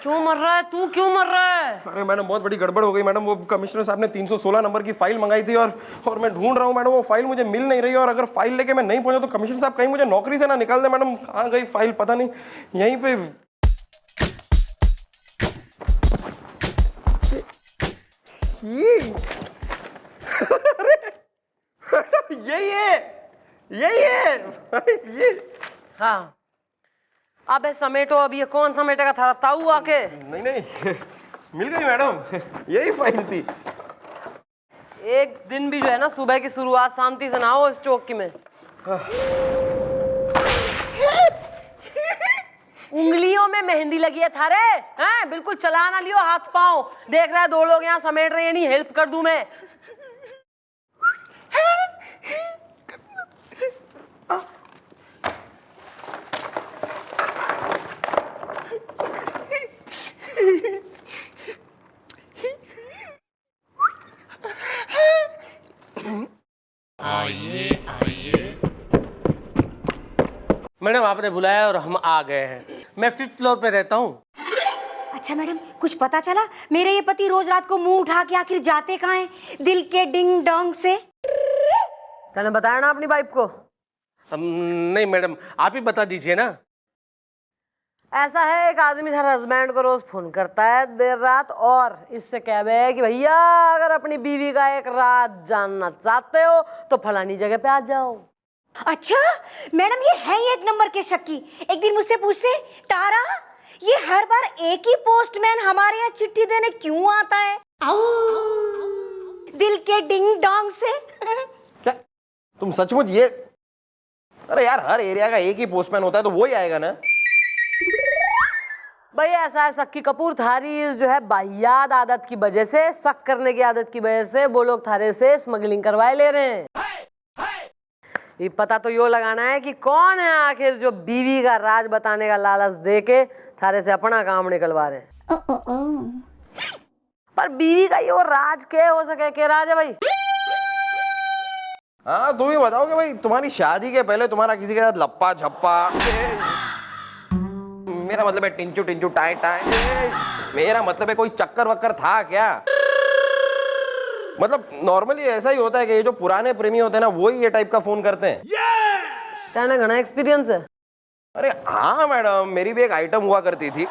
क्यों मर रहा है तू, क्यों मर रहा है? अरे मैडम बहुत बड़ी गड़बड़ हो गई मैडम। वो कमिश्नर साहब ने 316 नंबर की फाइल मंगाई थी और मैं ढूंढ रहा हूँ मैडम, वो फाइल मुझे मिल नहीं रही है। और अगर फाइल लेके मैं नहीं पहुंचा तो कमिश्नर साहब कहीं मुझे नौकरी से ना निकाल दे। मैडम कहाँ गई फाइल, पता नहीं। यहीं पे यही है ये। हाँ अबे समेटो, अब ये कौन समेटेगा? थारा ताऊ आके। नहीं मिल गई मैडम, यही फाइल थी। एक दिन भी जो है ना सुबह की शुरुआत शांति से ना हो इस चौकी में। उंगलियों में मेहंदी लगी है थारे, हैं? बिल्कुल चला ना लियो हाथ पांव। देख रहा है दो लोग यहाँ समेट रहे हैं, नहीं हेल्प कर दूं मैं? मैडम आपने बुलाया और हम आ गए हैं। मैं 5th फ्लोर पे रहता हूँ। अच्छा मैडम, कुछ पता चला? मेरे ये पति रोज रात को मुंह उठा के आखिर जाते कहाँ हैं? दिल के डिंग डोंग से। तूने बताया ना अपनी वाइफ को? नहीं मैडम, आप ही बता दीजिए ना। ऐसा है, एक आदमी हर हस्बैंड को रोज फोन करता है देर रात और इससे कहे कि भैया अगर अपनी बीवी का एक राज जानना चाहते हो तो फलानी जगह पे आ जाओ। अच्छा मैडम, ये है ही एक नंबर के शक्की। एक दिन मुझसे पूछते, तारा ये हर बार एक ही पोस्टमैन हमारे यहाँ चिट्ठी देने क्यों आता है? दिल के डिंग डोंग से। क्या तुम सचमुच ये? अरे यार, हर एरिया का एक ही पोस्टमैन होता है तो वो ही आएगा ना। भाई ऐसा है सक्की कपूर, थारी जो है बाहियात आदत की वजह से, शक करने की आदत की वजह से वो लोग थारे से स्मगलिंग करवाए ले रहे हैं। ये पता तो यो लगाना है कि कौन है आखिर जो बीवी का राज बताने का लालच दे के थारे से अपना काम निकलवा रहे हैं। पर बीवी का ये राज क्या हो सके? क्या राज है भाई? हाँ तुम ही बताओगे भाई, तुम्हारी शादी के पहले तुम्हारा किसी के साथ लप्पा झप्पा, मेरा मतलब है टिंचू टिंचू टाई टाई, मेरा मतलब है कोई चक्कर वक्कर था क्या? मतलब नॉर्मली ऐसा ही होता है कि ये जो पुराने प्रेमी होते हैं ना वही ये टाइप का फोन करते हैं। कहना घना एक्सपीरियंस है। अरे हाँ मैडम, मेरी भी एक आइटम हुआ करती थी।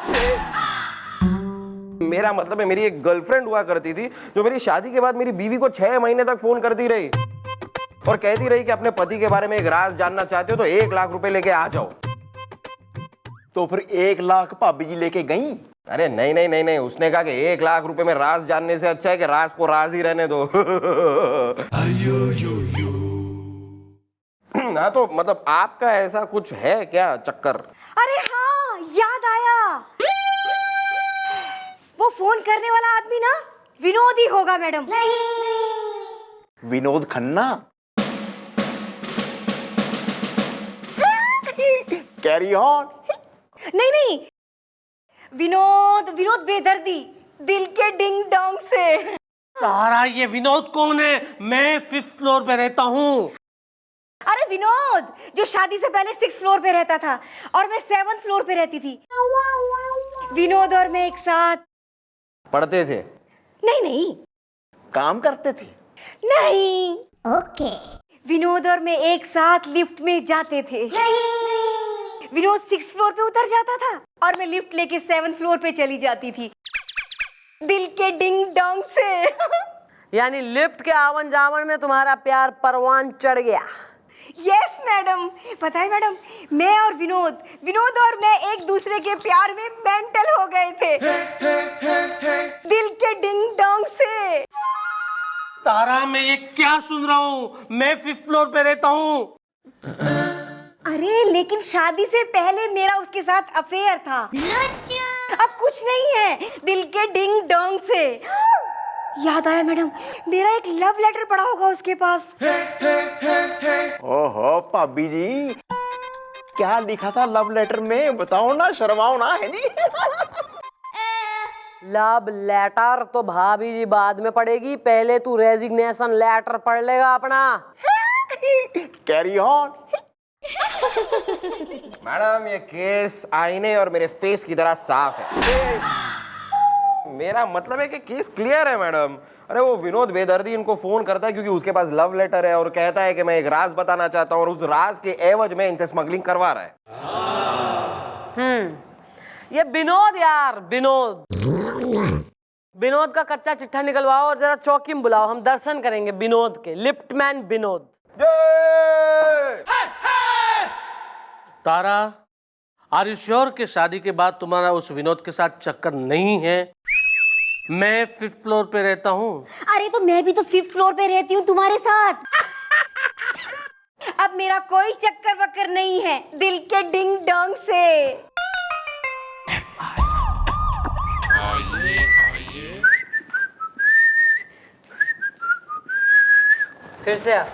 मेरा मतलब है मेरी एक गर्लफ्रेंड हुआ करती थी जो मेरी शादी के बाद मेरी बीवी को 6 महीने तक फोन करती रही और कहती रही कि अपने पति के बारे में एक राज जानना चाहते हो तो 1 लाख रुपए लेके आ जाओ। तो फिर 1 लाख भाभी जी लेके गई? अरे नहीं, उसने कहा कि 1 लाख रुपए में राज जानने से अच्छा है कि राज को राज ही रहने दो। हाँ तो मतलब आपका ऐसा कुछ है क्या चक्कर? अरे हाँ, याद आया। वो फोन करने वाला आदमी ना विनोद ही होगा madam. Vinod Khanna? Carry on. नहीं, विनोद बेदर्दी, दिल के डिंग डोंग से। तारा ये विनोद कौन है? मैं 5th फ्लोर पे रहता हूँ। अरे विनोद जो शादी से पहले 6th फ्लोर पे रहता था और मैं 7th फ्लोर पे रहती थी। विनोद और मैं एक साथ पढ़ते थे? नहीं। काम करते थे? नहीं। ओके। विनोद और मैं एक साथ लिफ्ट में जाते थे। विनोद 6th फ्लोर पे उतर जाता था और मैं लिफ्ट लेके 7th फ्लोर पे चली जाती थी, दिल के डिंग डोंग से। यानी लिफ्ट के आवन जावन में तुम्हारा प्यार परवान चढ़ गया। Yes madam. पता है मैडम, मैं और विनोद और मैं एक दूसरे के प्यार में मेंटल हो गए थे, दिल के डिंग डोंग से। तारा मैं ये क्या सुन रहा हूँ? मैं 5th फ्लोर पे रहता हूँ। अरे लेकिन शादी से पहले मेरा उसके साथ अफेयर था। अब कुछ नहीं है, दिल के डिंग डोंग से। याद आया मैडम, मेरा एक लव लेटर पड़ा होगा उसके पास। ओहो भाभी जी, क्या लिखा था लव लेटर में? बताओ ना, शर्माओ ना, है नी? लव लेटर तो भाभी जी बाद में पढ़ेगी, पहले तू रेजिग्नेशन लेटर पढ़ लेगा अपना। Carry on. मैडम ये केस आईने और मेरे फेस की तरह साफ है। मेरा मतलब है कि केस क्लियर है मैडम। अरे वो विनोद बेदर्दी इनको फोन करता है क्योंकि उसके पास लव लेटर है और कहता है कि मैं एक राज बताना चाहता हूँ और उस राज के एवज में इनसे स्मगलिंग करवा रहा है। ये विनोद यार, विनोद विनोद का कच्चा चिट्ठा निकलवाओ और जरा चौकी में बुलाओ, हम दर्शन करेंगे विनोद के, liftman Vinod. Tara, are you sure कि शादी के बाद तुम्हारा उस विनोद के साथ चक्कर नहीं है? मैं 5th फ्लोर पे रहता हूँ। अरे तो मैं भी तो 5th फ्लोर पे रहती हूँ तुम्हारे साथ। अब मेरा कोई चक्कर वक्कर नहीं है दिल के डिंग डोंग से। फिर से आ।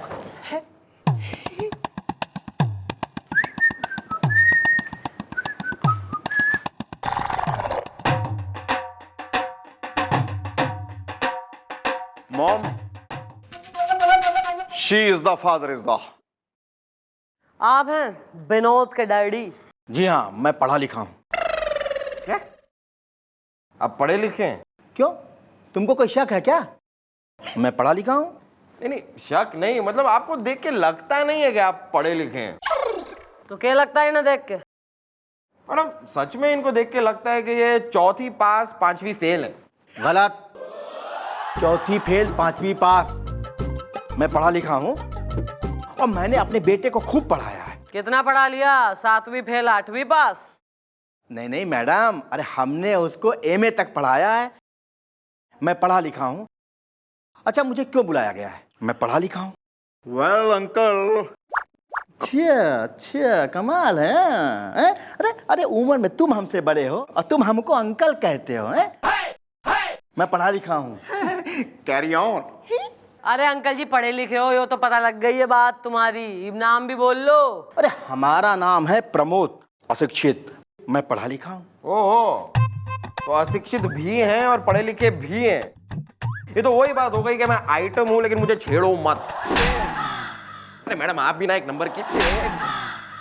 Mom, she is the father is the. आप हैं विनोद के डैडी? जी हाँ, मैं पढ़ा लिखा हूँ। क्या आप पढ़े लिखे हैं? क्यों, तुमको कोई शक है क्या? मैं पढ़ा लिखा हूँ। नहीं शक नहीं, मतलब आपको देख के लगता नहीं है कि आप पढ़े लिखे हैं। तो क्या लगता है ना देख के? मैडम सच में इनको देख के लगता है कि ये 4th पास 5वीं फेल है। गलत। 4th फेल 5वीं पास। मैं पढ़ा लिखा हूँ और मैंने अपने बेटे को खूब पढ़ाया है। कितना पढ़ा लिया? 7वीं फेल 8वीं पास? नहीं नहीं मैडम, अरे हमने उसको एमए तक पढ़ाया है। मैं पढ़ा लिखा हूँ। अच्छा मुझे क्यों बुलाया गया है? मैं पढ़ा लिखा हूँ। Well uncle. अच्छा कमाल है, हैं? अरे अरे उम्र में तुम हमसे बड़े हो और तुम हमको अंकल कहते हो, हैं? मैं पढ़ा लिखा हूँ। Carry on. अरे अंकल जी पढ़े लिखे हो, यो तो पता लग गई है बात तुम्हारी, नाम भी बोल लो। अरे हमारा नाम है प्रमोद, अशिक्षित। मैं पढ़ा लिखा हूँ। ओहो, तो अशिक्षित भी हैं और पढ़े लिखे भी हैं। ये तो वही बात हो गई कि मैं आइटम हूं लेकिन मुझे छेड़ो मत। अरे मैडम आप भी ना एक नंबर की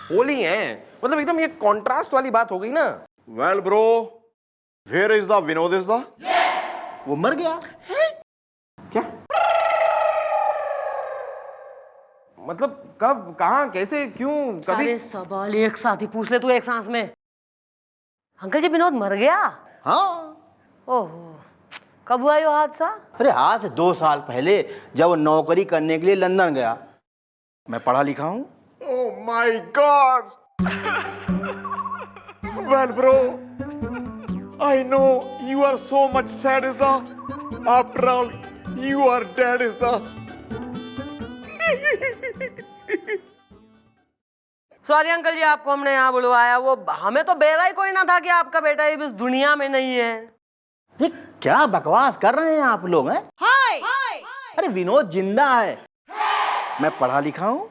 होली हैं, मतलब एकदम ये कॉन्ट्रास्ट वाली बात हो गई ना। Well bro, where is the Vinod is the? वो मर गया। क्या मतलब कब, कहाँ, कैसे, क्यों, कभी? सारे सवाल एक साथ ही पूछ ले तू एक सांस में। अंकल जी विनोद मर गया? हाँ। ओहो, कब हुआ ये हादसा? अरे आज से 2 साल पहले, जब वो नौकरी करने के लिए लंदन गया। मैं पढ़ा लिखा हूँ। Oh my god. Well bro, I know you are so much sad is the, after all you are dead is the. Sorry uncle ji, आपको हमने यहाँ बुलवाया, वो हमें तो बेरा ही कोई ना था कि आपका बेटा इस दुनिया में नहीं है। ये क्या बकवास कर रहे हैं आप लोग, हैं? अरे विनोद जिंदा है। मैं पढ़ा लिखा हूँ।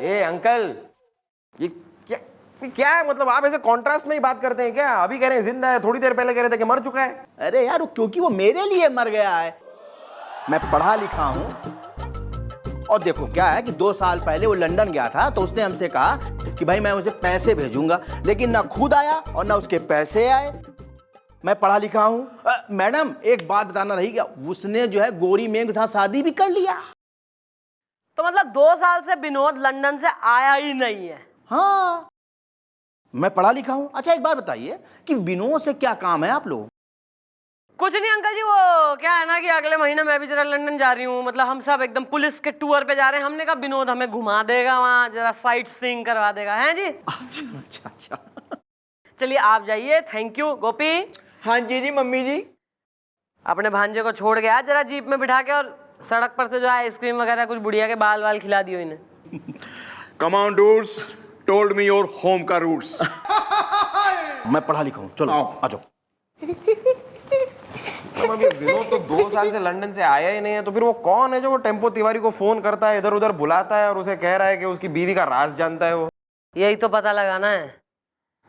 ए अंकल, ये क्या मतलब आप ऐसे कॉन्ट्रास्ट में ही बात करते हैं क्या? अभी कह रहे हैं जिंदा है, थोड़ी देर पहले कह रहे थे कि मर चुका है। अरे यार क्योंकि वो मेरे लिए मर गया है। मैं पढ़ा लिखा हूँ। और देखो क्या है कि 2 साल पहले वो लंदन गया था तो उसने हमसे कहा कि भाई मैं उसे पैसे भेजूंगा, लेकिन ना खुद आया और ना उसके पैसे आए। मैं पढ़ा लिखा हूँ। मैडम एक बात बताना रही गया, उसने जो है गोरी मेम के साथ शादी भी कर लिया। तो मतलब 2 साल से विनोद लंदन से आया ही नहीं है? हाँ, मैं पढ़ा लिखा हूँ। अच्छा एक बात बताइए कि विनोद से क्या काम है आप लोग? कुछ नहीं अंकल जी, वो क्या है ना कि अगले महीने मैं भी जरा लंदन जा रही हूँ, मतलब हम सब एकदम पुलिस के टूर पे जा रहे हैं। हमने कहा विनोद हमें घुमा देगा वहाँ, जरा साइट सीइंग करवा देगा, हैं जी? अच्छा अच्छा अच्छा। चलिए आप जाइए। Thank you. गोपी, हाँ जी मम्मी जी। अपने भांजे को छोड़ के आ जरा जीप में बिठा के, और सड़क पर से जो आइसक्रीम वगैरह कुछ बुढ़िया के बाल वाल खिला दियो इन्हें। Come on dudes, told me your home का रूट्स। मैं पढ़ा लिखा हूँ, चलो आ जाओ। अब ये विनोद तो 2 साल से लंदन से आया ही नहीं है, तो फिर वो कौन है जो वो टेम्पो तिवारी को फोन करता है, इधर उधर बुलाता है और उसे कह रहा है कि उसकी बीवी का राज जानता है वो? यही तो पता लगाना है।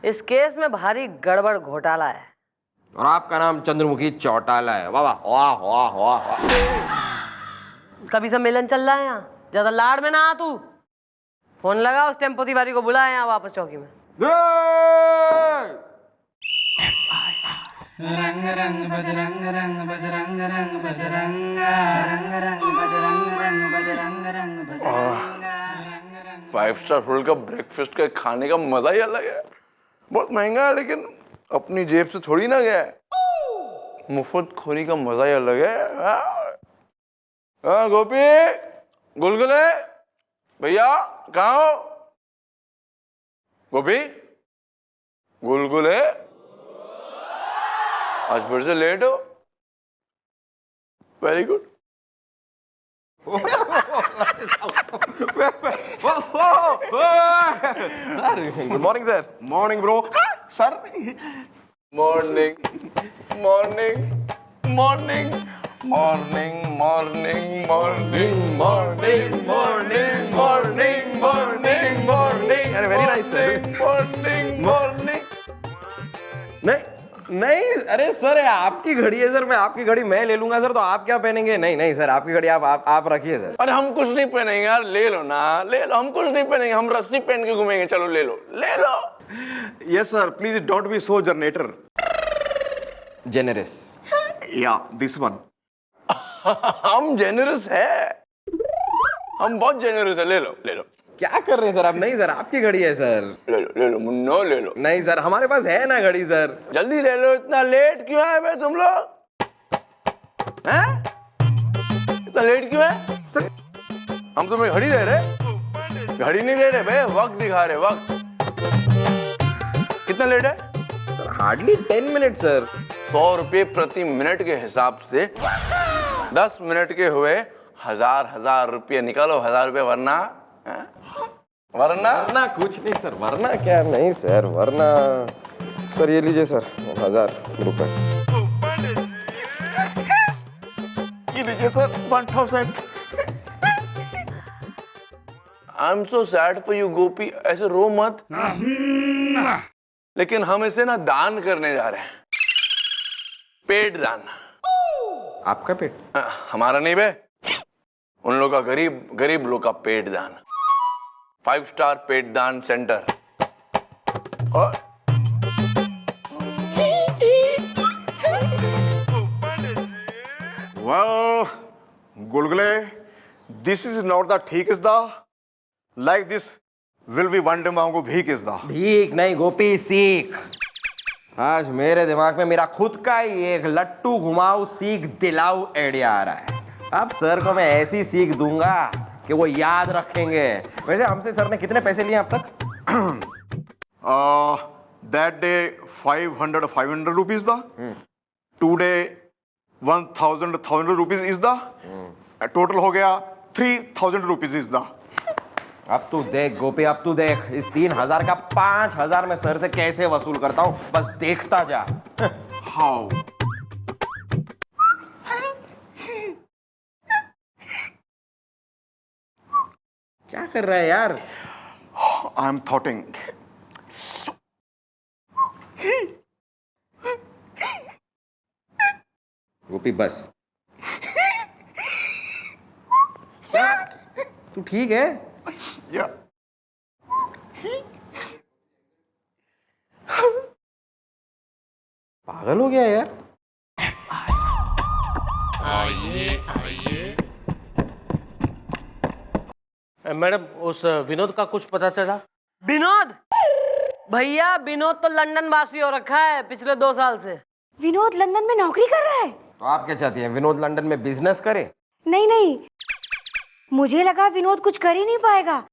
इस केस में भारी गड़बड़ घोटाला है। और आपका नाम चंद्रमुखी चौटाला है। वाह वाह वाह वाह वाह वाह। कभी सम्मेलन चल रहा है यहाँ, ज्यादा लाड़ में ना आ तू। फोन लगा, उस टेम्पो तिवारी को बुलाया यहाँ वापस चौकी में। रंग रंग बजरंग रंग बजरंग रंग बजरंग रंग रंग बजरंग रंग बजरंग रंग बजरंग। 5 स्टार होटल का ब्रेकफास्ट का खाने का मजा ही अलग है। बहुत महंगा है लेकिन अपनी जेब से थोड़ी ना गया है। मुफ्त खोरी का मजा ही अलग है। हाँ गोपी, गुलगुले भैया कहाँ हो? गोपी, गुलगुले, आज फिर से लेट हो। Very good. Sir good morning sir. Morning bro. Sir morning morning morning morning morning morning morning morning morning morning morning. अरे very nice sir. Morning morning. नहीं नहीं, अरे सर आपकी घड़ी है सर, मैं आपकी घड़ी मैं ले लूंगा सर, तो आप क्या पहनेंगे? नहीं नहीं सर, आपकी घड़ी आप रखिए सर। अरे हम कुछ नहीं पहनेंगे यार, ले लो ना, ले लो। हम कुछ नहीं पहनेंगे, हम रस्सी पहन के घूमेंगे। चलो ले लो, ले लो। Yes sir, please don't be so generator. Generous. या दिस वन। हम जेनरस है, हम बहुत जेनरस है। ले लो, ले लो, क्या कर रहे हैं सर आप? नहीं सर, आपकी घड़ी है सर। ले लो मुन्नो, ले लो। नहीं सर, हमारे पास है ना घड़ी सर। जल्दी ले लो। इतना लेट क्यों आए भाई तुम लोग? हैं? इतना लेट क्यों है? सर हम तुम्हें घड़ी दे रहे, घड़ी नहीं दे रहे भाई, वक्त दिखा रहे, वक्त। कितना लेट है? Sir hardly 10 minute sir. 100 रुपये प्रति मिनट के हिसाब से 10 मिनट के हुए 1000 रुपये। निकालो 1000 रुपये, वरना वरना वरना कुछ नहीं सर। वरना क्या? नहीं सर, वरना सर ये लीजिए सर 1000 रुपए। ये लीजिए sir 1000। I am so sad for you Gopi, ऐसे रो मत। लेकिन हम इसे ना दान करने जा रहे हैं, पेट दान। आपका पेट? हमारा नहीं बे, उन लोगों का, गरीब लोग का पेट दान। 5 स्टार पेट दान सेंटर। और Well, Gulgule, this is not the ठीक is the, like this will be one day मांगो भीख is the। भीख नहीं गोपी, सीख। आज मेरे दिमाग में मेरा खुद का ही एक लट्टू घुमाऊ सीख दिलाऊ आइडिया आ रहा है। अब सर को मैं ऐसी सीख दूंगा कि वो याद रखेंगे। वैसे हमसे सर ने कितने पैसे लिए अब तक? That day 500 rupees the, today 1000 rupees is the, total हो गया 3000 rupees is the। अब तू देख गोपी, अब तू देख, इस 3000 का 5000 मैं सर से कैसे वसूल करता हूँ, बस देखता जा। How? क्या कर रहा है यार? I am thoughting। गोपी बस। क्या? तू ठीक है? Yeah। पागल हो गया यार। मैडम, उस विनोद का कुछ पता चला? विनोद? भैया विनोद तो लंदन वासी हो रखा है पिछले 2 साल से। विनोद लंदन में नौकरी कर रहा है? तो आप क्या चाहती हैं, विनोद लंदन में बिजनेस करे? नहीं नहीं, मुझे लगा विनोद कुछ कर ही नहीं पाएगा।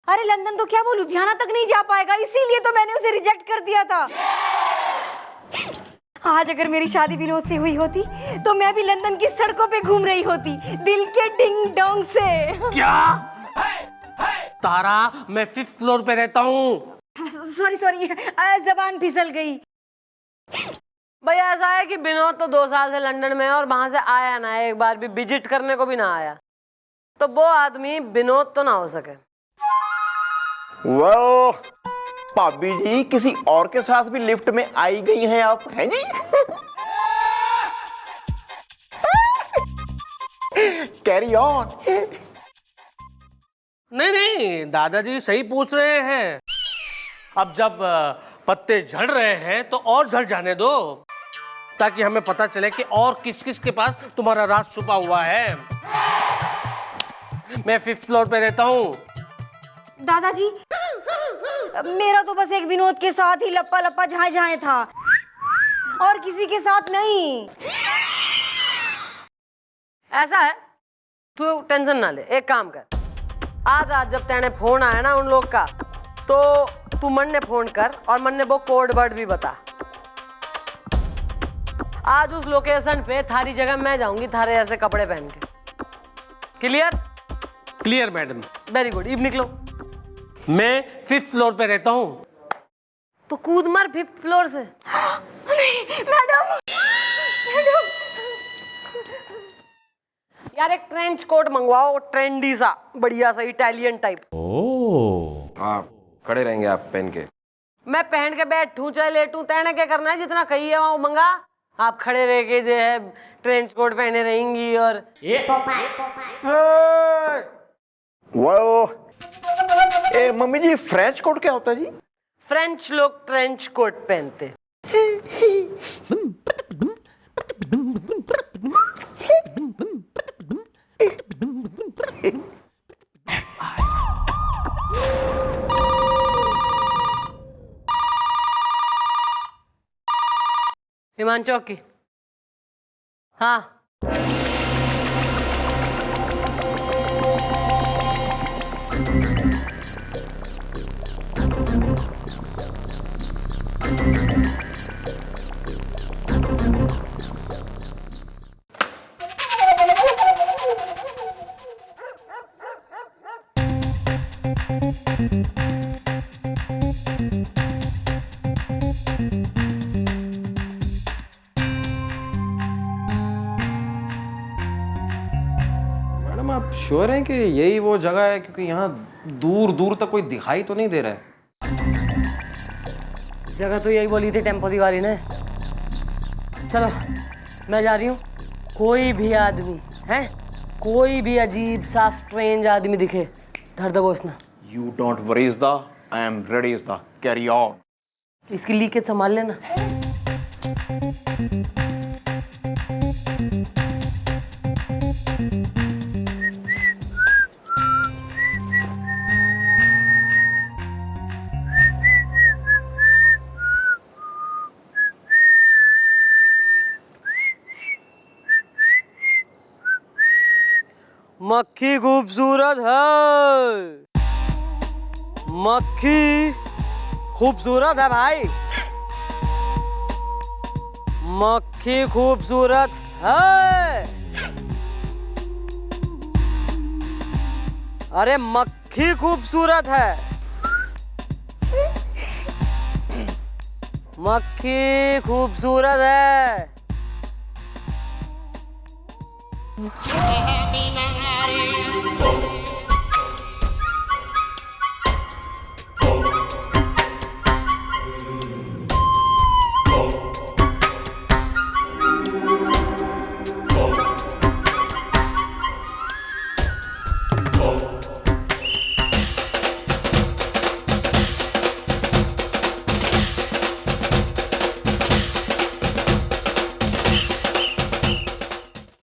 अरे लंदन तो क्या, वो लुधियाना तक नहीं जा पाएगा, इसीलिए तो मैंने उसे रिजेक्ट कर दिया था। आज अगर मेरी शादी विनोद से हुई होती तो मैं भी लंदन की सड़कों पे घूम रही होती दिल के डिंग डोंग से। क्या? तारा, मैं 5th फ्लोर पे रहता हूँ। सॉरी जबान फिसल गई। भैया ऐसा है कि विनोद तो 2 साल से लंदन में है और वहां से आया ना, एक बार भी विजिट करने को भी ना आया, तो वो आदमी विनोद तो ना हो सके। Well, भाभी जी किसी और के साथ भी लिफ्ट में आई गई हैं आप, हैं जी? Carry on. नहीं नहीं, दादाजी सही पूछ रहे हैं। अब जब पत्ते झड़ रहे हैं तो और झड़ जाने दो, ताकि हमें पता चले कि और किस किस के पास तुम्हारा राज छुपा हुआ है। मैं 5th फ्लोर पे रहता हूँ। दादाजी, मेरा तो बस एक विनोद के साथ ही लप्पा लप्पा झाए झाए था, और किसी के साथ नहीं। ऐसा है, तू टेंशन ना ले, एक काम कर, आज रात जब तेने फोन आया ना उन लोग का, तो तू मन ने फोन कर और मन ने वो कोड वर्ड भी बता। आज उस लोकेशन पे थारी जगह मैं जाऊंगी थारे ऐसे कपड़े पहन के। Clear? Clear madam. Very good, अब निकलो। मैं 5th फ्लोर पे रहता हूँ। तो कूद मार 5th फ्लोर से। मैडम, मैडम, यार एक ट्रेंच कोट मंगवाओ, ट्रेंडी सा, बढ़िया सा, इटालियन टाइप। हाँ, खड़े रहेंगे आप पहन के। मैं पहन के बैठूं चाहे लेटूं, तेने क्या करना है, जितना कही है वहां मंगा। आप खड़े रह के जो है ट्रेंच कोट पहने रहेंगी और ए मम्मी जी, फ्रेंच कोट क्या होता है जी? फ्रेंच लोग ट्रेंच कोट पहनते। हिमांशु की, हाँ मैडम आप श्योर हैं कि यही वो जगह है, क्योंकि यहाँ दूर दूर तक कोई दिखाई तो नहीं दे रहा है। जगह तो यही बोली थी टेम्पो दीवारी ने। चलो मैं जा रही हूँ। कोई भी आदमी है, कोई भी अजीब सा स्ट्रेंज आदमी दिखे, धर दबोचना। You don't worry, Izda. I am ready, Izda. Carry on. इसकी लीकेज संभाल लेना। मक्खी खूबसूरत है, मक्खी खूबसूरत है भाई, मक्खी खूबसूरत है। अरे मक्खी खूबसूरत है, मक्खी खूबसूरत है।